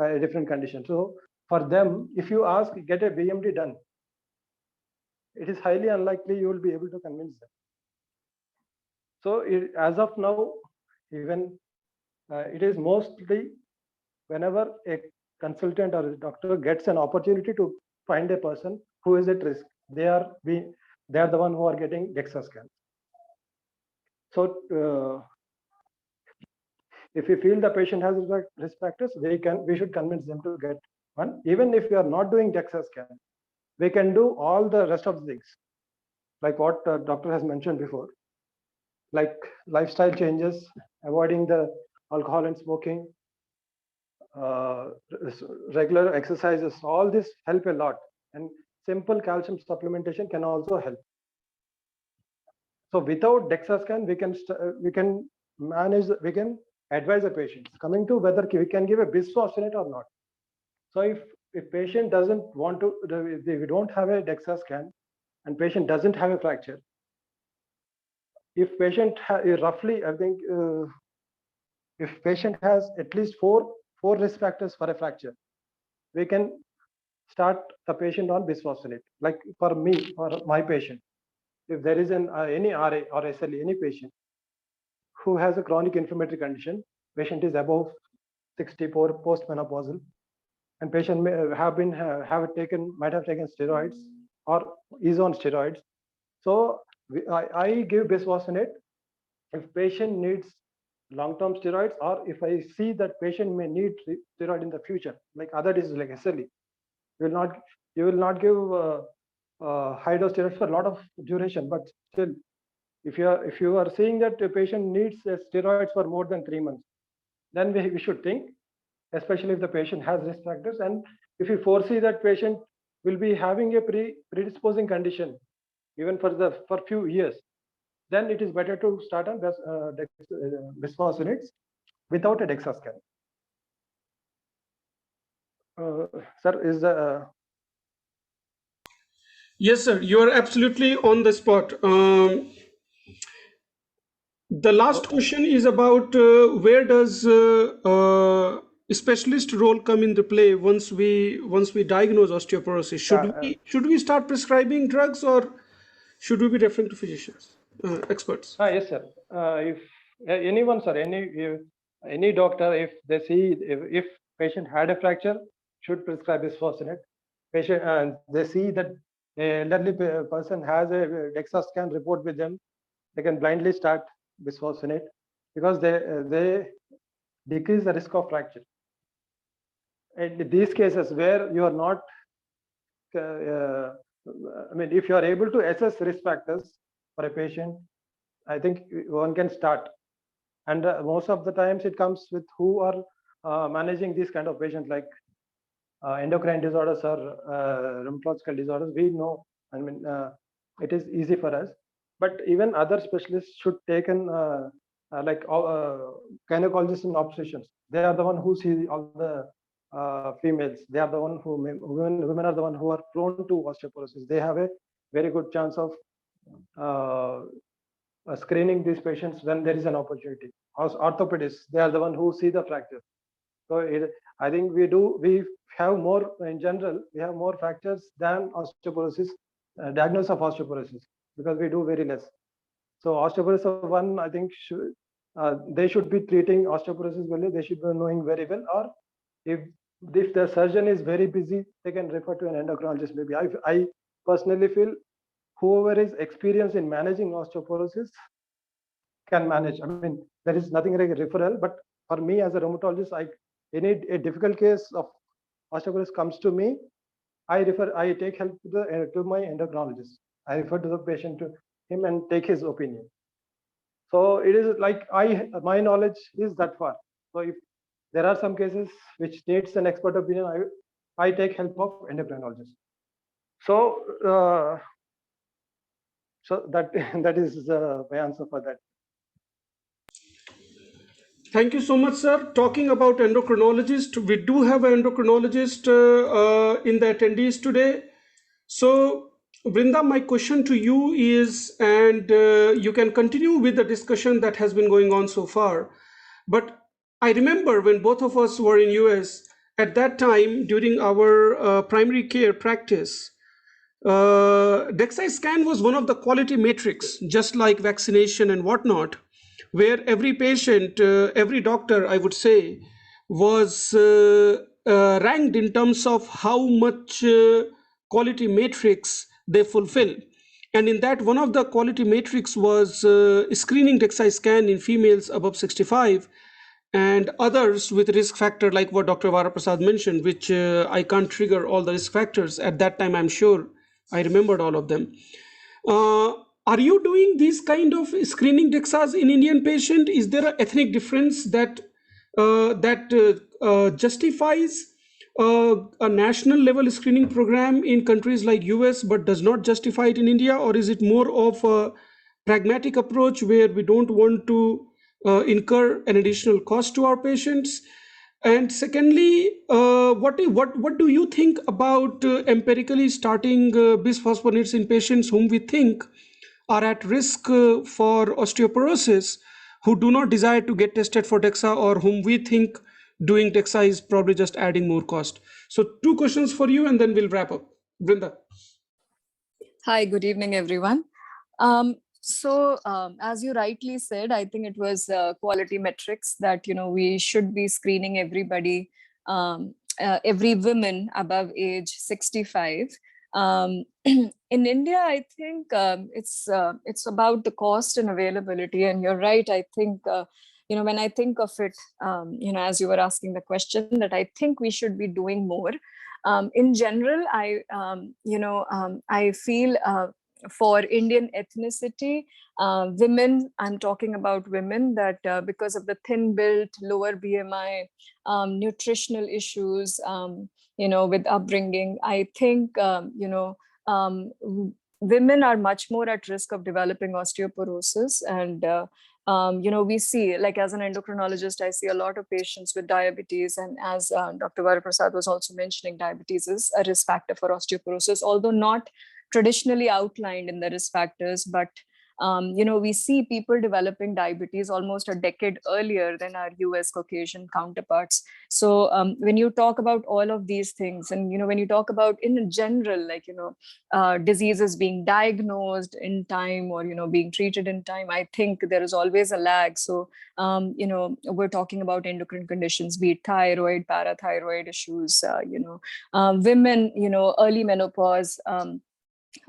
a different condition. So for them, if you ask, get a BMD done, it is highly unlikely you will be able to convince them. So as of now, even it is mostly whenever a consultant or a doctor gets an opportunity to find a person who is at risk, they are the one who are getting DEXA scans. So if we feel the patient has risk factors, we should convince them to get one. Even if we are not doing DEXA scan, we can do all the rest of the things, like what doctor has mentioned before, like lifestyle changes, avoiding the alcohol and smoking, regular exercises. All this help a lot, and simple calcium supplementation can also help. So without DEXA scan, we can manage, we can advise the patients coming to whether we can give a bisphosphonate or not. So if if patient doesn't want to, if we don't have a DEXA scan and patient doesn't have a fracture, if patient roughly, I think, if patient has at least four risk factors for a fracture, we can start the patient on bisphosphonate. Like for me, for my patient, if there is an any RA or SLE, any patient who has a chronic inflammatory condition, patient is above 64, postmenopausal, and patient may might have taken steroids or is on steroids. So I give bisphosphonate if patient needs long-term steroids, or if I see that patient may need steroid in the future, like other diseases like SLE. You will not give high dose steroids for a lot of duration, but still, if you are seeing that the patient needs steroids for more than 3 months, then we should think, especially if the patient has risk factors, and if you foresee that patient will be having a predisposing condition even for few years, then it is better to start on bisphosphonates without a DEXA scan. Sir, is Yes, sir. You are absolutely on the spot. The last question is about where does specialist role come into play once we diagnose osteoporosis? Should we start prescribing drugs, or should we be referring to physicians, experts? yes, sir. If anyone, sir, any doctor, if they see if patient had a fracture, should prescribe bisphosphonate. Patient they see that an elderly person has a DEXA scan report with them, they can blindly start bisphosphonate because they decrease the risk of fracture. In these cases where you are not, I mean, if you are able to assess risk factors for a patient, I think one can start. And most of the times it comes with who are managing these kind of patients, like endocrine disorders or rheumatological disorders. We know, I mean, it is easy for us. But even other specialists should take in, like gynecologists and obstetricians. They are the one who see all the females. They are the one who women are the one who are prone to osteoporosis. They have a very good chance of screening these patients when there is an opportunity. Orthopedists, they are the one who see the fracture. So I think we have more, in general, we have more fractures than osteoporosis, diagnosis of osteoporosis, because we do very less. So osteoporosis one, I think they should be treating osteoporosis well. They should be knowing very well, or if the surgeon is very busy, they can refer to an endocrinologist. Maybe I personally feel whoever is experienced in managing osteoporosis can manage. I mean, there is nothing like a referral, but for me as a rheumatologist, a difficult case of osteoporosis comes to me, I take help to my endocrinologist. I refer to the patient to him and take his opinion. So it is like my knowledge is that far. So if there are some cases which needs an expert opinion, I take help of endocrinologist. So so that is my answer for that. Thank you so much, sir. Talking about endocrinologist, we do have an endocrinologist in the attendees today. So, Brinda, my question to you is, and you can continue with the discussion that has been going on so far. But I remember when both of us were in US, at that time during our primary care practice, DEXA scan was one of the quality metrics, just like vaccination and whatnot, where every patient, every doctor, I would say, was ranked in terms of how much quality matrix they fulfill. And in that, one of the quality matrix was screening DEXA scan in females above 65 and others with risk factor, like what Dr. Varaprasad mentioned, which I can't trigger all the risk factors. At that time, I'm sure I remembered all of them. Are you doing these kind of screening DEXAs in Indian patient? Is there an ethnic difference that justifies a national level screening program in countries like US but does not justify it in India? Or is it more of a pragmatic approach where we don't want to incur an additional cost to our patients? And secondly, what do you think about empirically starting bisphosphonates in patients whom we think are at risk for osteoporosis, who do not desire to get tested for DEXA, or whom we think doing DEXA is probably just adding more cost? So two questions for you, and then we'll wrap up. Brinda. Hi, good evening, everyone. As you rightly said, I think it was quality metrics that we should be screening everybody, every woman above age 65. In India, I think it's about the cost and availability. And you're right. I think when I think of it, as you were asking the question, that I think we should be doing more. In general, I feel for Indian ethnicity, women, I'm talking about women, that because of the thin built, lower BMI, nutritional issues, with upbringing, I think, women are much more at risk of developing osteoporosis. And we see, like, as an endocrinologist, I see a lot of patients with diabetes. And as Dr. Varaprasad was also mentioning, diabetes is a risk factor for osteoporosis, although not traditionally outlined in the risk factors. But we see people developing diabetes almost a decade earlier than our US Caucasian counterparts. So when you talk about all of these things, and when you talk about in general, like diseases being diagnosed in time, or being treated in time, I think there is always a lag. So we're talking about endocrine conditions, be it thyroid, parathyroid issues, women, early menopause.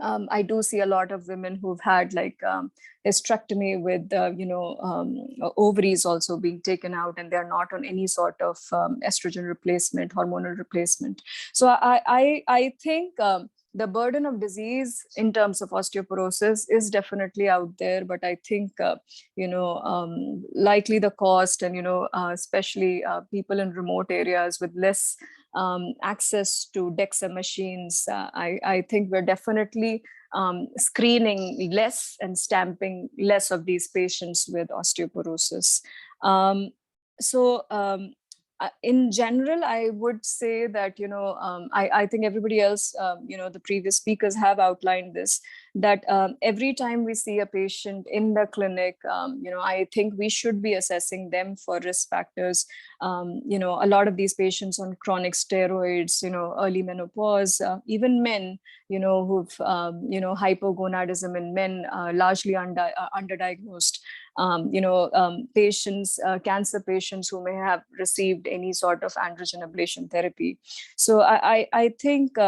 I do see a lot of women who've had like hysterectomy with, ovaries also being taken out, and they're not on any sort of estrogen replacement, hormonal replacement. So I think the burden of disease in terms of osteoporosis is definitely out there, but I think, likely the cost, and, especially people in remote areas with less access to DEXA machines, I think we're definitely screening less and stamping less of these patients with osteoporosis. In general, I would say that, I think everybody else, the previous speakers have outlined this, that every time we see a patient in the clinic, I think we should be assessing them for risk factors. A lot of these patients on chronic steroids, early menopause, even men, who've, hypogonadism in men, largely underdiagnosed. Patients, cancer patients who may have received any sort of androgen ablation therapy. So I think,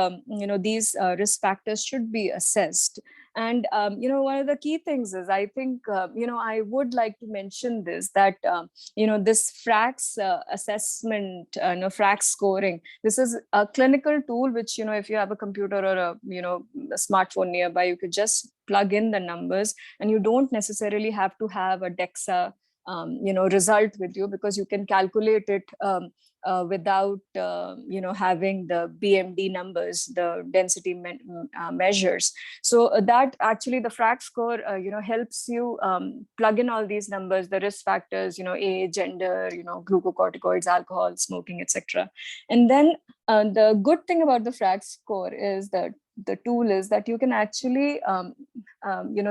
these risk factors should be assessed. And, one of the key things is, I think, I would like to mention this, that, this FRAX assessment, FRAX scoring, this is a clinical tool, which, if you have a computer or a smartphone nearby, you could just plug in the numbers, and you don't necessarily have to have a DEXA result with you, because you can calculate it without having the BMD numbers, the density measures. So that actually, the FRAX score helps you plug in all these numbers, the risk factors, age, gender, glucocorticoids, alcohol, smoking, etc. And then the good thing about the FRAX score is that the tool is that you can actually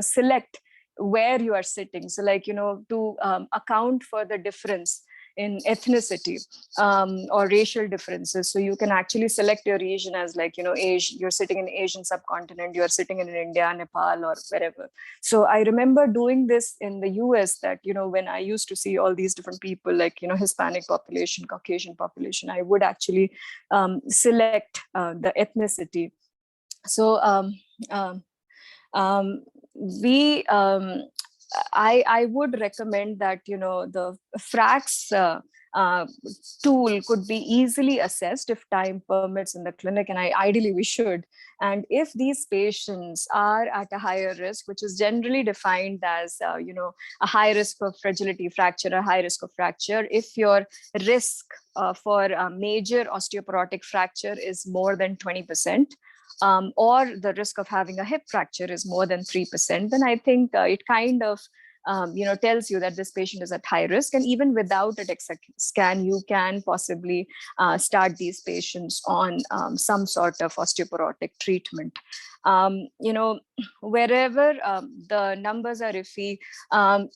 select where you are sitting. So, like, to account for the difference in ethnicity or racial differences. So you can actually select your region as, like, you're sitting in the Asian subcontinent, you're sitting in India, Nepal, or wherever. So I remember doing this in the US, that, when I used to see all these different people, like, Hispanic population, Caucasian population, I would actually select the ethnicity. So I would recommend that, the FRAX tool could be easily assessed if time permits in the clinic, and ideally we should. And if these patients are at a higher risk, which is generally defined as, a high risk of fragility fracture, a high risk of fracture, if your risk for a major osteoporotic fracture is more than 20%, or the risk of having a hip fracture is more than 3%, then I think it kind of tells you that this patient is at high risk. And even without a DEXA scan, you can possibly start these patients on some sort of osteoporotic treatment. Wherever the numbers are iffy, a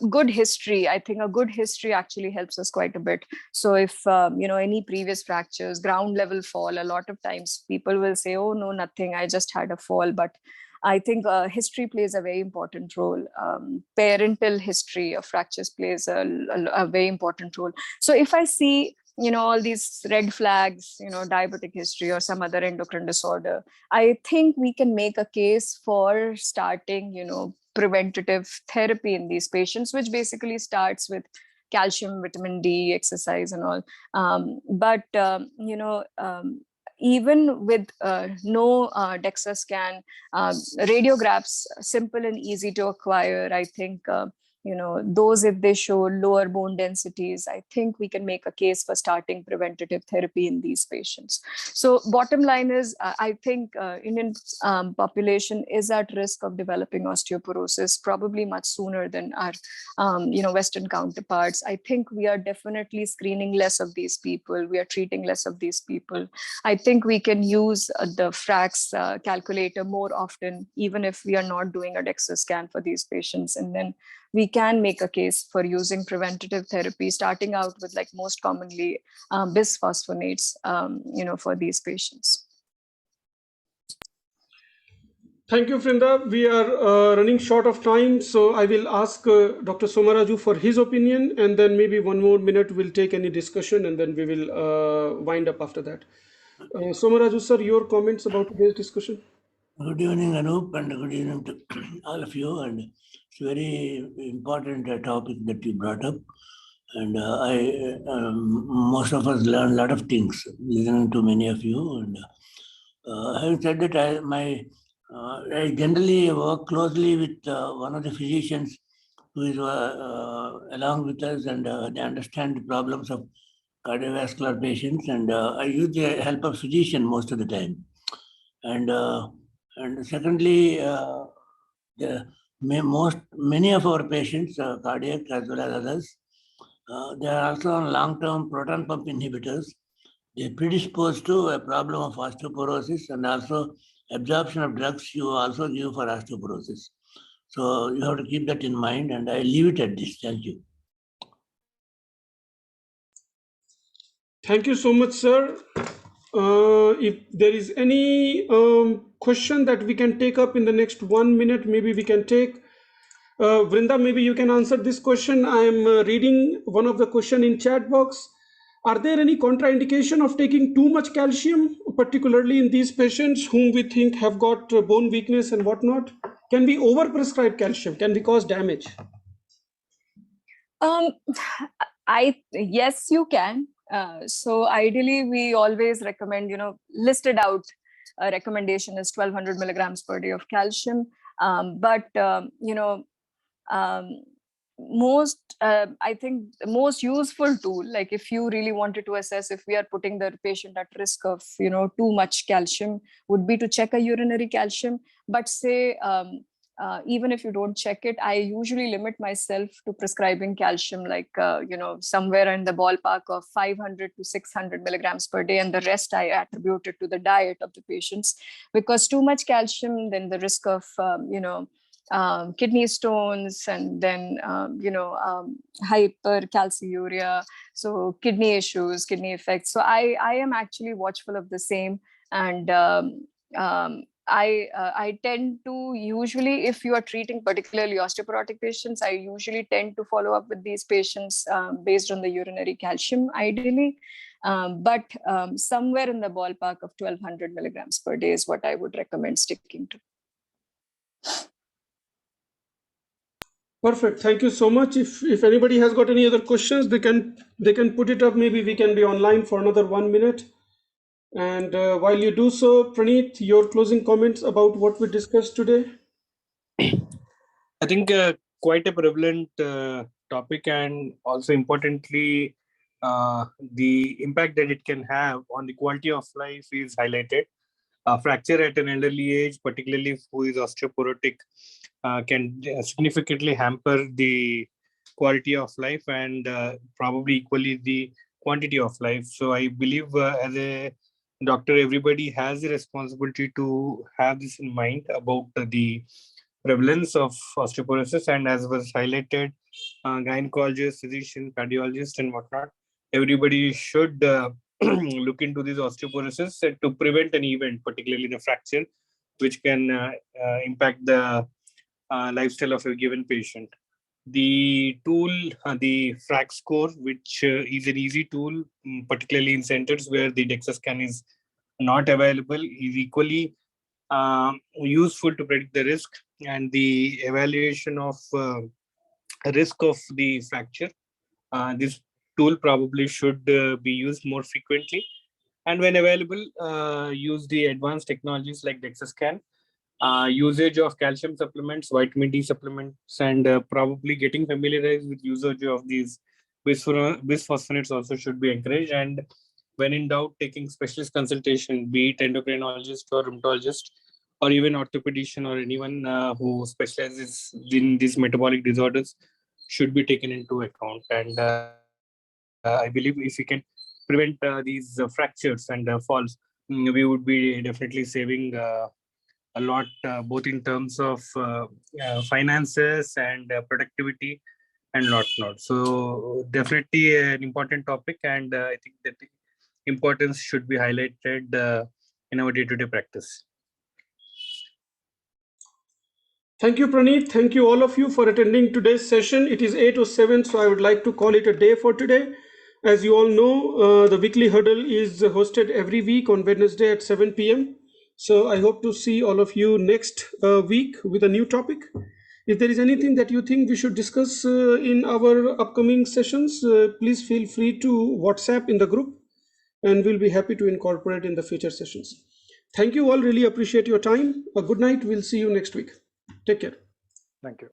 good history, I think a good history actually helps us quite a bit. So if, any previous fractures, ground level fall, a lot of times people will say, oh, no, nothing, I just had a fall. But I think history plays a very important role. Parental history of fractures plays a very important role. So if I see, all these red flags, diabetic history or some other endocrine disorder, I think we can make a case for starting, preventative therapy in these patients, which basically starts with calcium, vitamin D, exercise and all. Even with no DEXA scan, radiographs, simple and easy to acquire, I think, those, if they show lower bone densities, I think we can make a case for starting preventative therapy in these patients. So bottom line is, I think Indian population is at risk of developing osteoporosis, probably much sooner than our, Western counterparts. I think we are definitely screening less of these people. We are treating less of these people. I think we can use the FRAX calculator more often, even if we are not doing a DEXA scan for these patients. And then we can make a case for using preventative therapy, starting out with, like, most commonly bisphosphonates, for these patients. Thank you, Vrinda. We are running short of time, so I will ask Dr. Somaraju for his opinion, and then maybe 1 more minute we'll take any discussion, and then we will wind up after that. Somaraju, sir, your comments about today's discussion? Good evening, Anoop, and good evening to all of you. And it's a very important topic that you brought up. And most of us learn a lot of things listening to many of you. And having said that, I generally work closely with one of the physicians who is along with us, and they understand the problems of cardiovascular patients. And I use the help of physician most of the time. And secondly, many of our patients, cardiac as well as others, they are also on long-term proton pump inhibitors. They are predisposed to a problem of osteoporosis, and also absorption of drugs you also give for osteoporosis. So you have to keep that in mind, and I leave it at this. Thank you. Thank you so much, sir. If there is any question that we can take up in the next 1 minute, maybe we can take. Vrinda, maybe you can answer this question. I am reading one of the question in chat box. Are there any contraindication of taking too much calcium, particularly in these patients whom we think have got bone weakness and whatnot? Can we overprescribe calcium? Can we cause damage? Yes, you can. So ideally, we always recommend, listed out recommendation is 1200 milligrams per day of calcium. I think the most useful tool, like if you really wanted to assess if we are putting the patient at risk of, too much calcium, would be to check a urinary calcium. But say, even if you don't check it, I usually limit myself to prescribing calcium, like, somewhere in the ballpark of 500 to 600 milligrams per day. And the rest I attribute it to the diet of the patients, because too much calcium, then the risk of, kidney stones, and then, hypercalciuria. So kidney issues, kidney effects. So I am actually watchful of the same. And, I tend to usually, if you are treating particularly osteoporotic patients, I usually tend to follow up with these patients based on the urinary calcium, ideally. But somewhere in the ballpark of 1200 milligrams per day is what I would recommend sticking to. Perfect. Thank you so much. If anybody has got any other questions, they can put it up. Maybe we can be online for another 1 minute. And while you do so, Praneeth, your closing comments about what we discussed today? I think quite a prevalent topic, and also importantly, the impact that it can have on the quality of life is highlighted. Fracture at an elderly age, particularly who is osteoporotic, can significantly hamper the quality of life and probably equally the quantity of life. So I believe as a doctor, everybody has the responsibility to have this in mind about the prevalence of osteoporosis, and as was highlighted, gynecologist, physician, cardiologist, and whatnot, everybody should look into this osteoporosis to prevent an event, particularly the fracture, which can impact the lifestyle of a given patient. The tool, the FRAC score, which is an easy tool, particularly in centers where the DEXA scan is not available, is equally useful to predict the risk and the evaluation of risk of the fracture. This tool probably should be used more frequently, and when available, use the advanced technologies like DEXA scan, usage of calcium supplements, vitamin D supplements, and probably getting familiarized with usage of these bisphosphonates also should be encouraged. And when in doubt, taking specialist consultation, be it endocrinologist or rheumatologist, or even orthopedician or anyone who specializes in these metabolic disorders, should be taken into account. And I believe if we can prevent these fractures and falls, we would be definitely saving a lot, both in terms of finances and productivity and not. So definitely an important topic, and I think that the importance should be highlighted in our day-to-day practice. Thank you, Praneeth. Thank you, all of you, for attending today's session. It is 8:07, so I would like to call it a day for today. As you all know, the weekly huddle is hosted every week on Wednesday at 7 p.m. So I hope to see all of you next week with a new topic. If there is anything that you think we should discuss in our upcoming sessions, please feel free to WhatsApp in the group, and we'll be happy to incorporate in the future sessions. Thank you all. Really appreciate your time. A good night. We'll see you next week. Take care. Thank you.